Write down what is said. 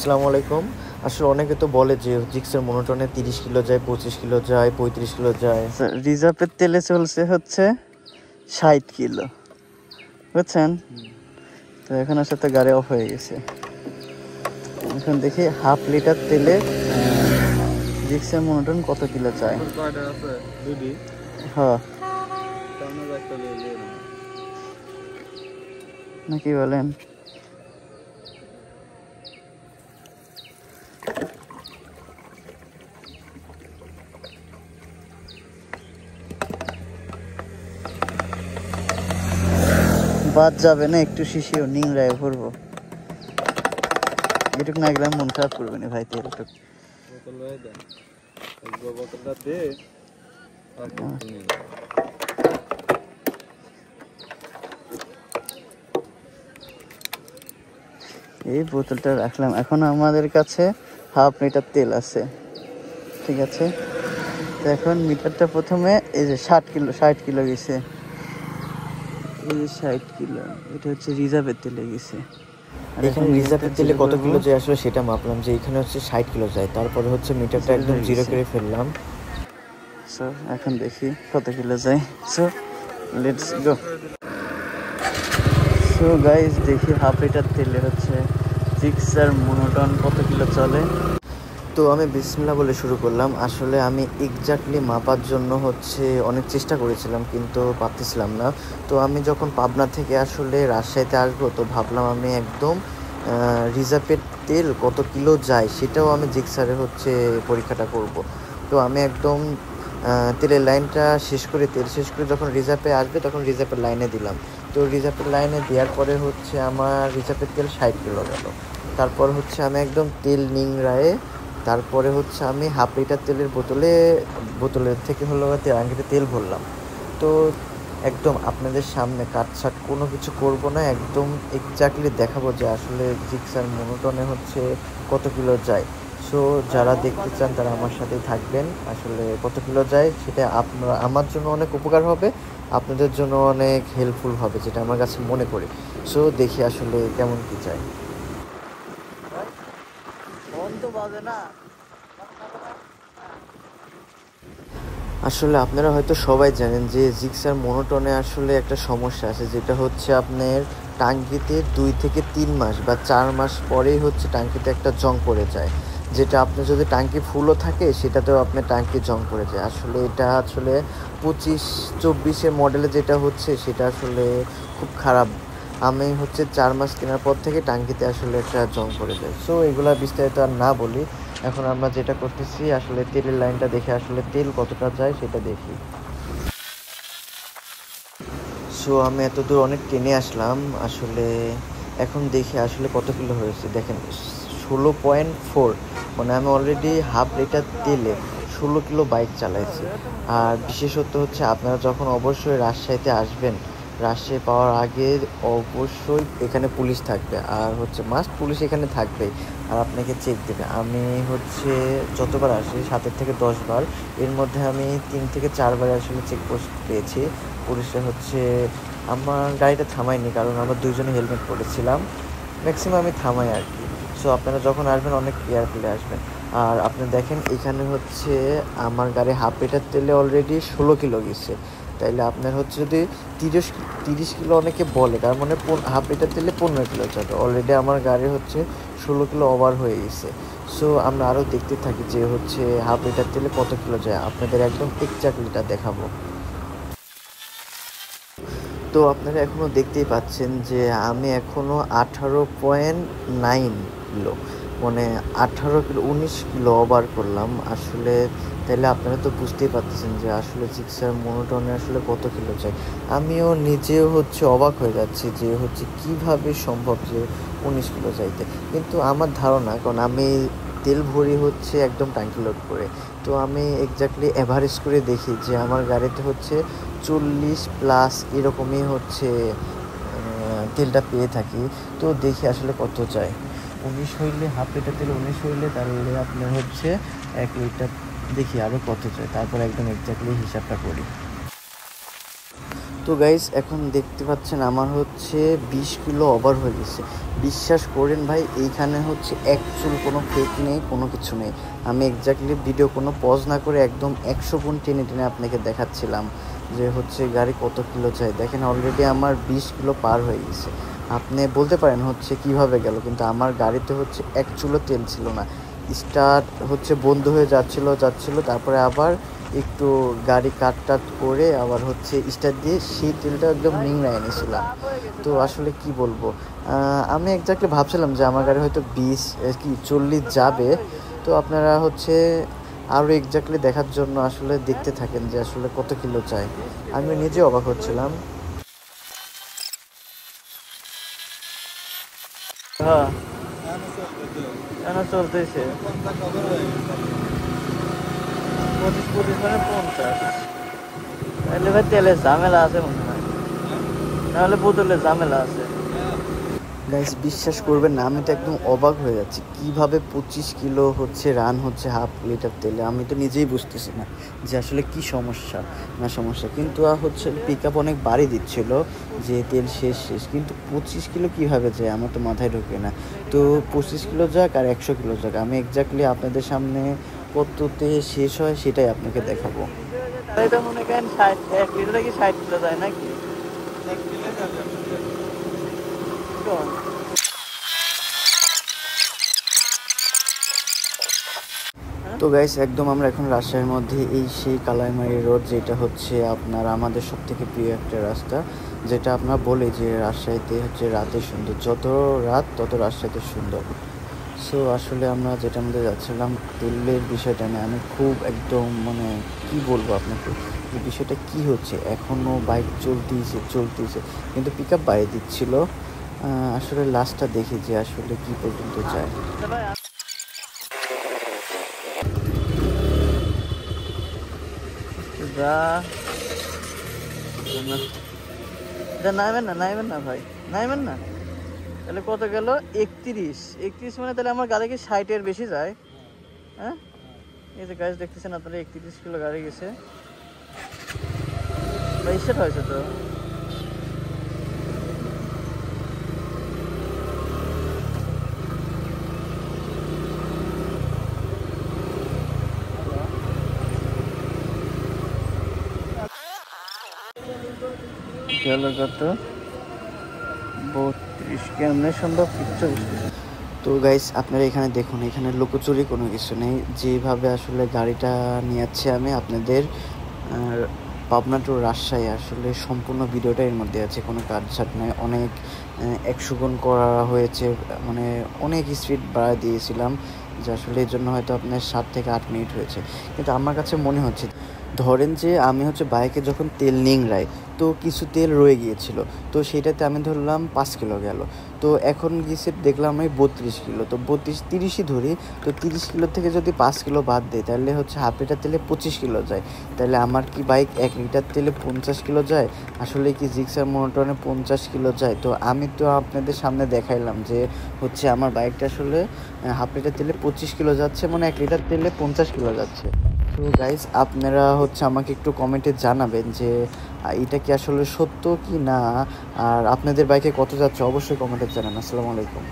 আসসালামু আলাইকুম। আসলে অনেকে তো বলে যে জিক্সের মনোটনে 30 কিলো যায়, 25 কিলো যায়, 35 কিলো যায়। রিজার্ভের তেলে চলছে হচ্ছে 60 কিলো, বুঝছেন? তো এখন সাথে গাড়ি অফ হয়ে গেছে। এখন দেখি হাফ লিটার তেলে জিক্সের মনোটন কত কিলো চায়। হ্যাঁ, নাকি বলেন? বাদ যাবে না, একটু শিশিও নিংড়ায় ভরবো। এটুক না গেলে মন খারাপ করবে না ভাই। তেলটুক এই বোতলটা রাখলাম। এখন আমাদের কাছে হাফ লিটার তেল আছে, ঠিক আছে? তো এখন মিটারটা প্রথমে এই যে 60 কিলো গেছে, এই যে 60 কিলো, এটা হচ্ছে রিজার্ভের তেলে গেছে। এখানে রিজার্ভের তেলে কত কিলো যায় আসলে সেটা মাপলাম যে এখানে হচ্ছে 60 কিলো যায়। তারপরে হচ্ছে মিটারটা একদম জিরো করে ফেললাম। সো এখন দেখি কত কিলো যায়। So let's go. So guys, দেখি হাফ লিটার তেলে হচ্ছে জিক্সার মনোটন কত কিলো চলে। তো আমি বিসমিল্লাহ বলে শুরু করলাম। আসলে আমি এক্স্যাক্টলি মাপার জন্য হচ্ছে অনেক চেষ্টা করেছিলাম, কিন্তু পারতেছিলাম না। তো আমি যখন পাবনা থেকে আসলে রাজশাহীতে আসবো, তো ভাবলাম আমি একদম রিজার্ভের তেল কত কিলো যায় সেটাও আমি জিক্সারে হচ্ছে পরীক্ষাটা করব। তো আমি একদম তেলের লাইনটা তেল শেষ করে যখন রিজার্ভে আসবে তখন রিজার্ভের লাইনে দিলাম। তো রিজার্ভের লাইনে দেওয়ার পরে হচ্ছে আমার রিজার্ভের তেল 60 কিলো গেল। তারপর হচ্ছে আমি একদম তেল নিংড়ায়ে তারপরে হচ্ছে আমি হাফ লিটার তেলের বোতলের থেকে হলো ট্যাঙ্কিতে তেল ভরলাম। তো একদম আপনাদের সামনে কাটছাট কোনো কিছু করব না, একদম এক্স্যাক্টলি দেখাবো যে আসলে জিক্সার মনোটনে হচ্ছে কত কিলো যায়। সো যারা দেখতে চান তারা আমার সাথেই থাকবেন। আসলে কত কিলো যায় সেটা আমার জন্য অনেক উপকার হবে, আপনাদের জন্য অনেক হেল্পফুল হবে, যেটা আমার কাছে মনে করি। সো দেখি আসলে কেমন কি যায়। আসলে আপনারা হয়তো সবাই জানেন যে জিক্সার মনোটনে আসলে একটা সমস্যা আছে, যেটা হচ্ছে আপনার টাঙ্কিতে 2 থেকে 3 মাস বা 4 মাস পরেই হচ্ছে টাঙ্কিতে একটা জং পড়ে যায়। যেটা আপনার যদি টাঙ্কি ফুলও থাকে সেটাতেও আপনার টাঙ্কি জং পড়ে যায়। আসলে এটা আসলে 25-24 মডেলে যেটা হচ্ছে সেটা আসলে খুব খারাপ। আমি হচ্ছে 4 মাস কেনার পর থেকে টাঙ্কিতে আসলে একটা জং পড়ে যায়। সো এগুলা বিস্তারিত আর না বলি, এখন আমরা যেটা করতেছি আসলে তেলের লাইনটা দেখে আসলে তেল কতটা যায় সেটা দেখি। সো আমি এতদূর অনেক টেনে আসলাম। আসলে এখন দেখি আসলে কত কিলো হয়েছে। দেখেন 16.4, মানে আমি অলরেডি হাফ লিটার তেলে 16 কিলো বাইক চালাইছি। আর বিশেষত হচ্ছে আপনারা যখন অবশ্যই রাজশাহীতে আসবেন, রাজশাহী পাওয়ার আগে অবশ্যই এখানে পুলিশ থাকবে, আর হচ্ছে মাস্ট পুলিশ এখানে থাকবেই, আর আপনাকে চেক দেবে। আমি হচ্ছে যতবার আসি 7 থেকে 10 বার, এর মধ্যে আমি 3 থেকে 4 বার আসলে চেকপোস্ট পেয়েছি। পুলিশরা হচ্ছে আমার গাড়িটা থামায়নি, কারণ আমরা দুইজনে হেলমেট পরেছিলাম। ম্যাক্সিমাম আমি থামাই আর কি। সো আপনারা যখন আসবেন অনেক কেয়ারফুলি আসবেন। আর আপনি দেখেন এখানে হচ্ছে আমার গাড়ি হাফ লিটার তেলে অলরেডি 16 কিলো গেছে। তাইলে আপনার হচ্ছে যদি 30 কিলো অনেকে বলে, তার মানে হাফ লিটার তেলে 15 কিলো যাবে। অলরেডি আমার গাড়ি হচ্ছে 16 কিলো ওভার হয়ে গেছে। সো আমরা আরও দেখতে থাকি যে হচ্ছে হাফ লিটার তেলে কত কিলো যায়, আপনাদের একদম এক্স্যাক্টলিটা দেখাবো। তো আপনারা এখনও দেখতেই পাচ্ছেন যে আমি এখনও 18.9 কিলো, মানে 18 কিলো 19 কিলো ওভার করলাম আসলে। তাহলে আপনারা তো বুঝতেই পারতেছেন যে আসলে জিক্সার মনোটনে আসলে কত কিলো চাই। আমিও নিজেও হচ্ছে অবাক হয়ে যাচ্ছি যে হচ্ছে কিভাবে সম্ভব যে 19 কিলো চাইতে। কিন্তু আমার ধারণা, কারণ আমি তেল ভরি হচ্ছে একদম ট্যাঙ্কি লোড করে, তো আমি এক্স্যাক্টলি অ্যাভারেজ করে দেখি যে আমার গাড়িতে হচ্ছে 40+ এরকমই হচ্ছে তেলটা পেয়ে থাকি। তো দেখি আসলে কত চাই। 19 হইলে, হাফ লিটার তেল 19 হইলে তাহলে আপনার হচ্ছে 1 লিটার, দেখি আরও কত চাই, তারপর একদম এক্স্যাক্টলি হিসাবটা করি। তো গাইস এখন দেখতে পাচ্ছেন আমার হচ্ছে 20 কিলো ওভার হয়ে গেছে। বিশ্বাস করেন ভাই, এইখানে হচ্ছে অ্যাকচুয়াল কোনো ফেক নেই, কোনো কিছু নেই। আমি এক্স্যাক্টলি ভিডিও কোনো পজ না করে একদম 100 গুণ টেনে টেনে আপনাকে দেখাচ্ছিলাম যে হচ্ছে গাড়ি কত কিলো চাই। দেখেন অলরেডি আমার 20 কিলো পার হয়ে গেছে। আপনি বলতে পারেন হচ্ছে কিভাবে গেল, কিন্তু আমার গাড়িতে হচ্ছে এক চুলো তেল ছিল না। স্টার্ট হচ্ছে বন্ধ হয়ে যাচ্ছিল, তারপরে আবার একটু গাড়ি কাট করে আবার হচ্ছে স্টার্ট দিয়ে সেই তেলটা একদম নিংড়ায় এনেছিলাম। তো আসলে কি বলবো, আমি এক্স্যাক্টলি ভাবছিলাম যে আমার গাড়ি হয়তো 40 যাবে। তো আপনারা হচ্ছে আরও এক্স্যাক্টলি দেখার জন্য আসলে দেখতে থাকেন যে আসলে কত কিলো চাই। আমি নিজে অবাক হচ্ছিলাম। হ্যাঁ কেন চলতেছে 25 মানে 50। তাহলে ভাই তেলের ঝামেলা আছে মনে হয়, নাহলে বোতলের ঝামেলা আছে। গাইস বিশ্বাস করবেন না, আমি তো একদম অবাক হয়ে যাচ্ছি কিভাবে 25 কিলো হচ্ছে রান হচ্ছে হাফ লিটার তেলে। আমি তো নিজেই বুঝতেছি না যে আসলে কি সমস্যা। কিন্তু হচ্ছে পিক আপ অনেক বাড়ি দিচ্ছিল যে তেল শেষ, কিন্তু 25 কিলো কীভাবে যায় আমার তো মাথায় ঢোকে না। তো 25 কিলো যাক আর 100 কিলো যাক, আমি এক্স্যাক্টলি আপনাদের সামনে কততে শেষ হয় সেটাই আপনাকে দেখাবো। তো মনে করেন 1 লিটারে কি 60 কিলো যায় নাকি? তো গাইস একদম আমরা এখন রাজশাহীর মধ্যে এই সেই কালাইমারি রোড, যেটা হচ্ছে আপনার আমাদের সব থেকে প্রিয় একটা রাস্তা, যেটা আপনার বলে যে রাজশাহীতে হচ্ছে রাতে সুন্দর, যত রাত তত রাজশাহীতে সুন্দর। সো আসলে আমরা যেটার মধ্যে যাচ্ছিলাম তেলের বিষয়টা নিয়ে আমি খুব একদম মানে কি বলবো আপনাকে, এই বিষয়টা কি হচ্ছে, এখনও বাইক চলতেছে কিন্তু পিক আপ বাড়িয়ে দিচ্ছিল। আসলে লাস্টটা দেখি যে আসলে কি পর্যন্ত যায়। নাইবেন না ভাই, নাইবেন না। তাহলে কত গেল? 31 মানে তাহলে আমার গাড়ি কি 60-এর বেশি যায়? হ্যাঁ এই যে গাছ দেখতেছেন আপনারা, 31 কিলো গাড়ি গেছে ভাই, সেটা হয়েছে তো। গেল কত? 32। কেমনে সম্ভব কিচ্ছু বুঝতেছি। তো গাইস আপনারা এখানে দেখুন, এখানে লুকোচুরি কোনো কিছু নেই। যেভাবে আসলে গাড়িটা নিয়ে যাচ্ছি আমি আপনাদের পাবনা টু রাজশাহী, আসলে সম্পূর্ণ ভিডিওটা এর মধ্যে আছে, কোনো কাটছাট নেই। অনেক 100 গুণ করা হয়েছে, মানে অনেক স্পিড বাড়া দিয়েছিলাম, যে আসলে এর জন্য হয়তো আপনার 7 থেকে 8 মিনিট হয়েছে। কিন্তু আমার কাছে মনে হচ্ছে, ধরেন যে আমি হচ্ছে বাইকে যখন তেল নিংড়াই তো কিছু তেল রয়ে গিয়েছিল, তো সেটাতে আমি ধরলাম 5 কিলো গেল। তো এখন গিয়েছে দেখলাম আমি 32 কিলো, তো 30ই ধরি। তো 30 কিলো থেকে যদি 5 কিলো বাদ দেয় তাহলে হচ্ছে হাফ লিটার তেলে 25 কিলো যায়। তাহলে আমার কি বাইক 1 লিটার তেলে 50 কিলো যায়? আসলে কি জিক্সার মোটরে 50 কিলো যায়? তো আমি তো আপনাদের সামনে দেখাইলাম যে হচ্ছে আমার বাইকটা আসলে হাফ লিটার তেলে 25 কিলো যাচ্ছে, মানে 1 লিটার তেলে 50 কিলো যাচ্ছে। তো গাইস আপনারা হচ্ছে আমাকে একটু কমেন্টে জানাবেন যে এটা কি আসলে সত্য কি না, আর আপনাদের বাইকে কত যাচ্ছে অবশ্যই কমেন্টে জানান। আসসালামু আলাইকুম।